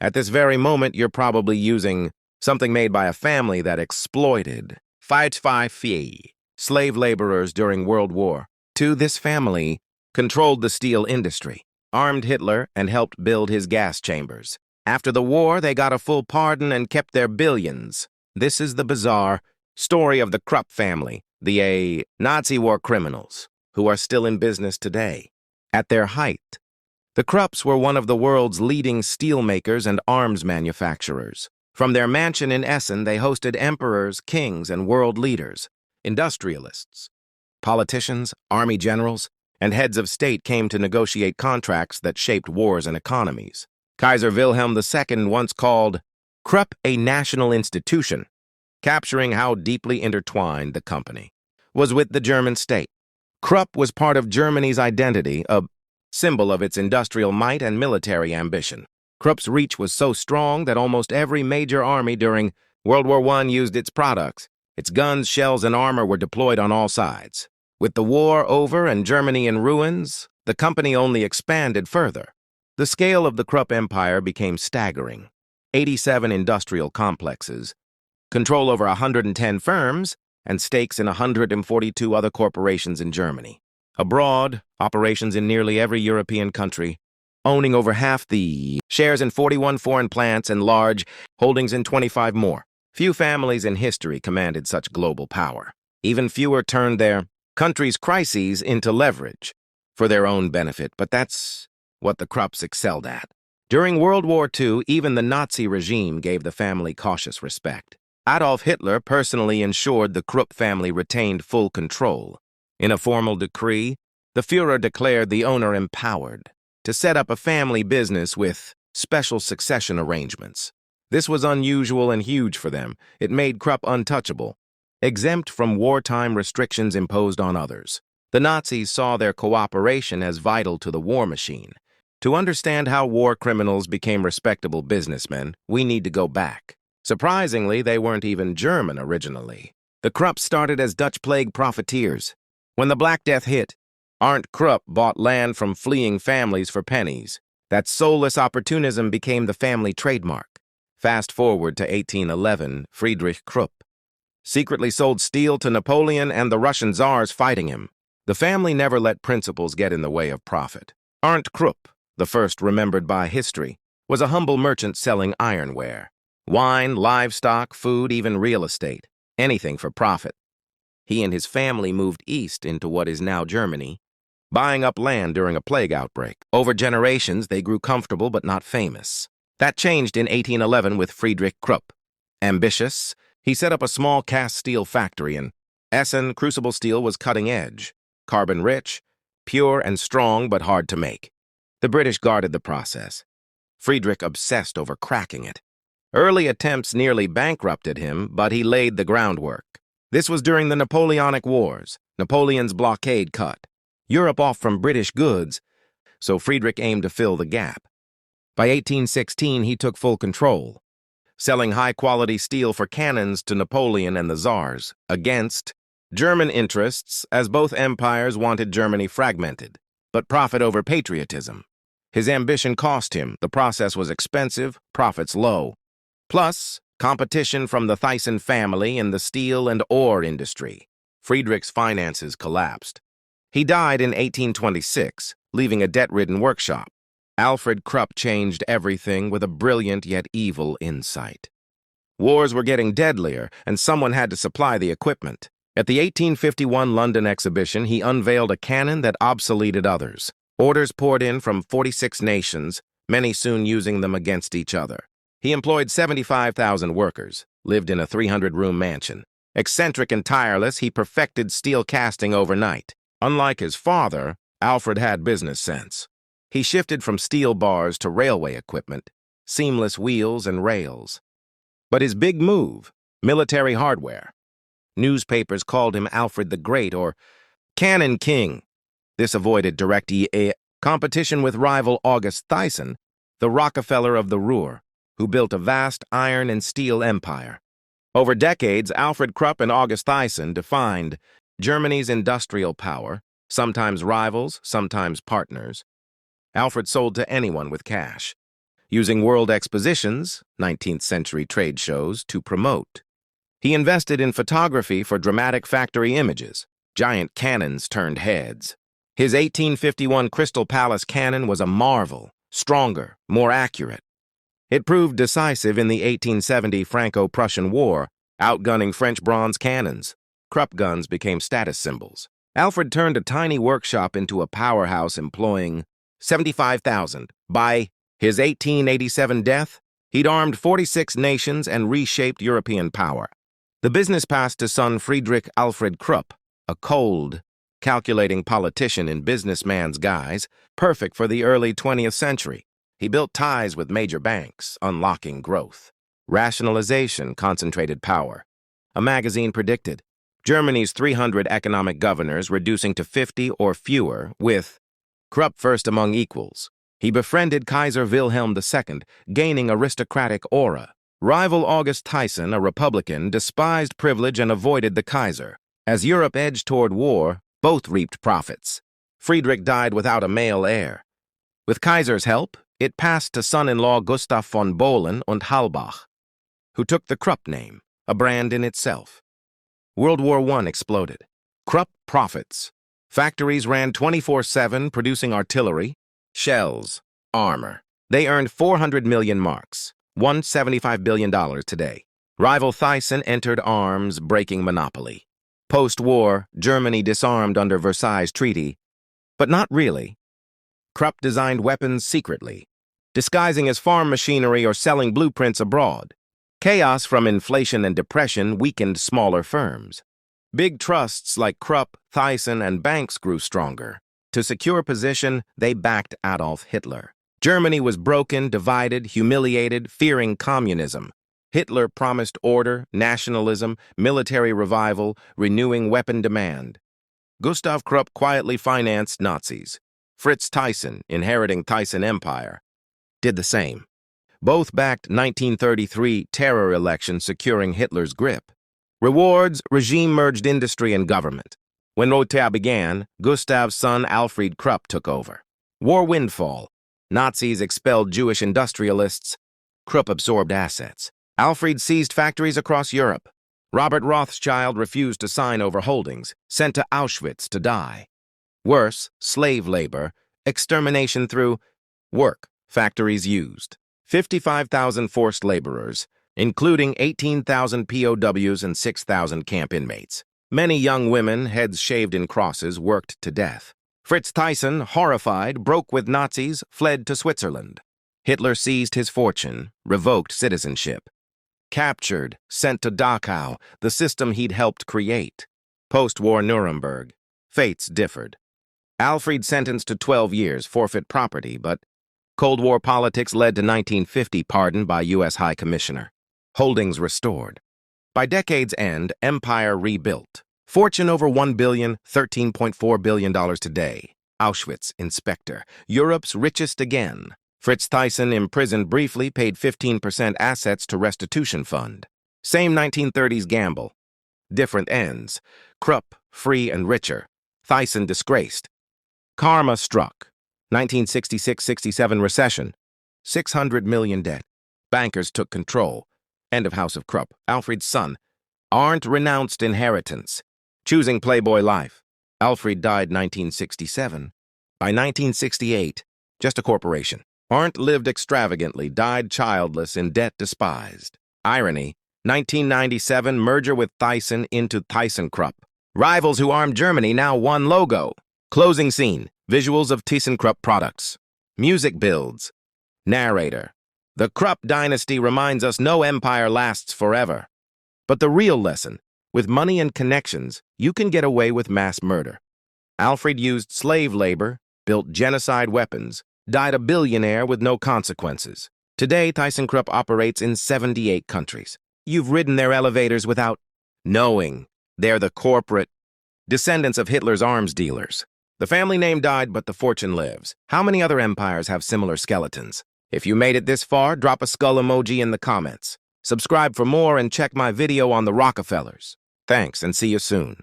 At this very moment, you're probably using something made by a family that exploited slave laborers during World War II. This family controlled the steel industry, armed Hitler, and helped build his gas chambers. After the war, they got a full pardon and kept their billions. This is the bizarre story of the Krupp family, the Nazi war criminals, who are still in business today. At their height, the Krupps were one of the world's leading steelmakers and arms manufacturers. From their mansion in Essen, they hosted emperors, kings, and world leaders. Industrialists, politicians, army generals, and heads of state came to negotiate contracts that shaped wars and economies. Kaiser Wilhelm II once called Krupp a national institution, capturing how deeply intertwined the company was with the German state. Krupp was part of Germany's identity, a symbol of its industrial might and military ambition. Krupp's reach was so strong that almost every major army during World War I used its products. Its guns, shells, and armor were deployed on all sides. With the war over and Germany in ruins, the company only expanded further. The scale of the Krupp empire became staggering. 87 industrial complexes, control over 110 firms, and stakes in 142 other corporations in Germany. Abroad, operations in nearly every European country, owning over half the shares in 41 foreign plants and large holdings in 25 more. Few families in history commanded such global power. Even fewer turned their country's crises into leverage for their own benefit, but that's what the Krupps excelled at. During World War II, even the Nazi regime gave the family cautious respect. Adolf Hitler personally ensured the Krupp family retained full control. In a formal decree, the Führer declared the owner empowered to set up a family business with special succession arrangements. This was unusual and huge for them. It made Krupp untouchable, exempt from wartime restrictions imposed on others. The Nazis saw their cooperation as vital to the war machine. To understand how war criminals became respectable businessmen, we need to go back. Surprisingly, they weren't even German originally. The Krupps started as Dutch plague profiteers. When the Black Death hit, Arndt Krupp bought land from fleeing families for pennies. That soulless opportunism became the family trademark. Fast forward to 1811, Friedrich Krupp secretly sold steel to Napoleon and the Russian czars fighting him. The family never let principles get in the way of profit. Arndt Krupp, the first remembered by history, was a humble merchant selling ironware. Wine, livestock, food, even real estate. Anything for profit. He and his family moved east into what is now Germany, buying up land during a plague outbreak. Over generations, they grew comfortable but not famous. That changed in 1811 with Friedrich Krupp. Ambitious, he set up a small cast steel factory in Essen. Crucible steel was cutting edge, carbon-rich, pure and strong but hard to make. The British guarded the process. Friedrich obsessed over cracking it. Early attempts nearly bankrupted him, but he laid the groundwork. This was during the Napoleonic Wars. Napoleon's blockade cut Europe off from British goods, so Friedrich aimed to fill the gap. By 1816, he took full control, selling high-quality steel for cannons to Napoleon and the Tsars, against German interests, as both empires wanted Germany fragmented, but profit over patriotism. His ambition cost him. The process was expensive, profits low. Plus, competition from the Thyssen family in the steel and ore industry. Friedrich's finances collapsed. He died in 1826, leaving a debt-ridden workshop. Alfred Krupp changed everything with a brilliant yet evil insight. Wars were getting deadlier, and someone had to supply the equipment. At the 1851 London exhibition, he unveiled a cannon that obsoleted others. Orders poured in from 46 nations, many soon using them against each other. He employed 75,000 workers, lived in a 300-room mansion. Eccentric and tireless, he perfected steel casting overnight. Unlike his father, Alfred had business sense. He shifted from steel bars to railway equipment, seamless wheels and rails. But his big move, military hardware. Newspapers called him Alfred the Great or Cannon King. This avoided direct competition with rival August Thyssen, the Rockefeller of the Ruhr, who built a vast iron and steel empire. Over decades, Alfred Krupp and August Thyssen defined Germany's industrial power, sometimes rivals, sometimes partners. Alfred sold to anyone with cash. using world expositions, 19th century trade shows, to promote. He invested in photography for dramatic factory images. Giant cannons turned heads. His 1851 Crystal Palace cannon was a marvel, stronger, more accurate. It proved decisive in the 1870 Franco-Prussian War, outgunning French bronze cannons. Krupp guns became status symbols. Alfred turned a tiny workshop into a powerhouse employing 75,000. By his 1887 death, he'd armed 46 nations and reshaped European power. The business passed to son Friedrich Alfred Krupp, a cold, calculating politician in businessman's guise, perfect for the early 20th century. He built ties with major banks, unlocking growth. Rationalization concentrated power. A magazine predicted Germany's 300 economic governors reducing to 50 or fewer, with Krupp first among equals. He befriended Kaiser Wilhelm II, gaining aristocratic aura. Rival August Thyssen, a Republican, despised privilege and avoided the Kaiser. As Europe edged toward war, both reaped profits. Friedrich died without a male heir. With Kaiser's help, it passed to son-in-law Gustav von Bohlen und Halbach, who took the Krupp name, a brand in itself. World War I exploded. Krupp profits. Factories ran 24/7, producing artillery, shells, armor. They earned 400 million marks, $175 billion today. Rival Thyssen entered arms, breaking monopoly. Post-war, Germany disarmed under Versailles Treaty, but not really. Krupp designed weapons secretly, disguising as farm machinery or selling blueprints abroad. Chaos from inflation and depression weakened smaller firms. Big trusts like Krupp, Thyssen, and banks grew stronger. To secure position, they backed Adolf Hitler. Germany was broken, divided, humiliated, fearing communism. Hitler promised order, nationalism, military revival, renewing weapon demand. Gustav Krupp quietly financed Nazis. Fritz Thyssen, inheriting Thyssen Empire, did the same. Both backed 1933 terror election securing Hitler's grip. Rewards, regime merged industry and government. When Rotha began, Gustav's son Alfred Krupp took over. War windfall. Nazis expelled Jewish industrialists. Krupp absorbed assets. Alfred seized factories across Europe. Robert Rothschild refused to sign over holdings, sent to Auschwitz to die. Worse, slave labor, extermination through work, factories used. 55,000 forced laborers, including 18,000 POWs and 6,000 camp inmates. Many young women, heads shaved in crosses, worked to death. Fritz Thyssen, horrified, broke with Nazis, fled to Switzerland. Hitler seized his fortune, revoked citizenship. Captured, sent to Dachau, the system he'd helped create. Post-war Nuremberg. Fates differed. Alfred sentenced to 12 years, forfeit property, but Cold War politics led to 1950 pardon by U.S. High Commissioner. Holdings restored. By decade's end, empire rebuilt. Fortune over $1 billion, $13.4 billion today. Auschwitz inspector. Europe's richest again. Fritz Thyssen, imprisoned briefly, paid 15% assets to restitution fund. Same 1930s gamble. Different ends. Krupp, free and richer. Thyssen disgraced. Karma struck. 1966-67 recession. 600 million debt. Bankers took control. End of House of Krupp. Alfred's son. Arndt renounced inheritance. Choosing Playboy life. Alfred died 1967. By 1968, just a corporation. Arndt lived extravagantly, died childless, in debt despised. Irony, 1997 merger with Thyssen into ThyssenKrupp. Rivals who armed Germany, now one logo. Closing scene, visuals of ThyssenKrupp products. Music builds. Narrator. The Krupp dynasty reminds us no empire lasts forever. But the real lesson, with money and connections, you can get away with mass murder. Alfred used slave labor, built genocide weapons, died a billionaire with no consequences. Today, ThyssenKrupp operates in 78 countries. You've ridden their elevators without knowing they're the corporate descendants of Hitler's arms dealers. The family name died, but the fortune lives. How many other empires have similar skeletons? If you made it this far, drop a skull emoji in the comments. Subscribe for more and check my video on the Rockefellers. Thanks, and see you soon.